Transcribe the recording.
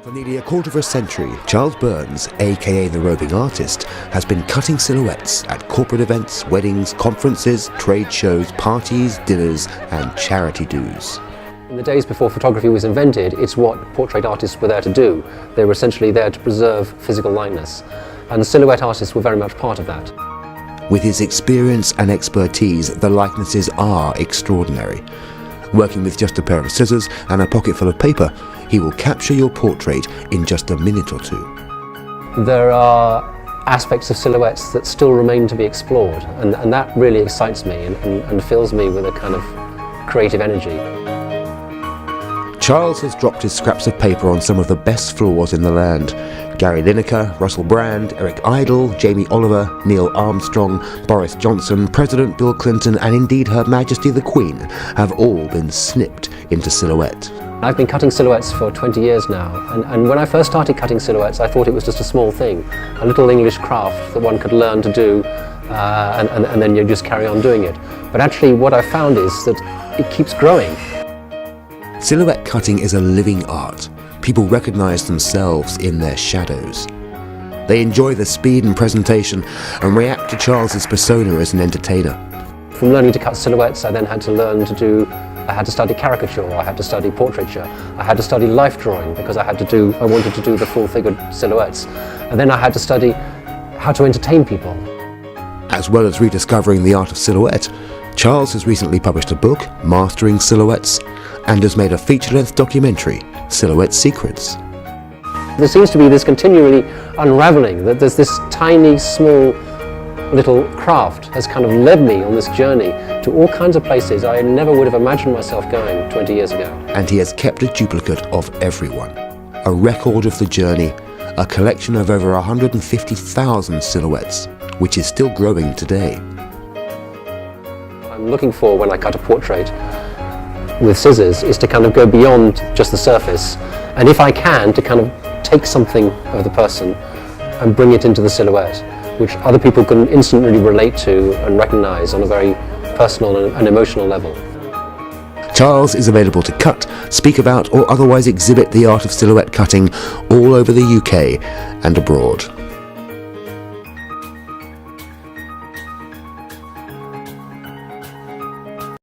For nearly a quarter of a century, Charles Burns, aka the roving artist, has been cutting silhouettes at corporate events, weddings, conferences, trade shows, parties, dinners and charity do's. In the days before photography was invented, it's what portrait artists were there to do. They were essentially there to preserve physical likeness, and silhouette artists were very much part of that. With his experience and expertise, the likenesses are extraordinary. Working with just a pair of scissors and a pocket full of paper, he will capture your portrait in just a minute or two. There are aspects of silhouettes that still remain to be explored, and that really excites me and fills me with a kind of creative energy. Charles has dropped his scraps of paper on some of the best floors in the land. Gary Lineker, Russell Brand, Eric Idle, Jamie Oliver, Neil Armstrong, Boris Johnson, President Bill Clinton and indeed Her Majesty the Queen have all been snipped into silhouette. I've been cutting silhouettes for 20 years now, and when I first started cutting silhouettes I thought it was just a small thing, a little English craft that one could learn to do and then you just carry on doing it. But actually what I found is that it keeps growing. Silhouette cutting is a living art. People recognise themselves in their shadows. They enjoy the speed and presentation and react to Charles's persona as an entertainer. From learning to cut silhouettes, I then had to learn to do, I had to study caricature, I had to study portraiture, I had to study life drawing because I wanted to do the full-figured silhouettes. And then I had to study how to entertain people. As well as rediscovering the art of silhouette, Charles has recently published a book, Mastering Silhouettes, and has made a feature-length documentary, Silhouette Secrets. There seems to be this continually unravelling, that there's this tiny, small, little craft has kind of led me on this journey to all kinds of places I never would have imagined myself going 20 years ago. And he has kept a duplicate of everyone. A record of the journey, a collection of over 150,000 silhouettes, which is still growing today. I'm looking for, when I cut a portrait with scissors, is to kind of go beyond just the surface, and if I can, to kind of take something of the person and bring it into the silhouette, which other people can instantly relate to and recognise on a very personal and emotional level. Charles is available to cut, speak about or otherwise exhibit the art of silhouette cutting all over the UK and abroad.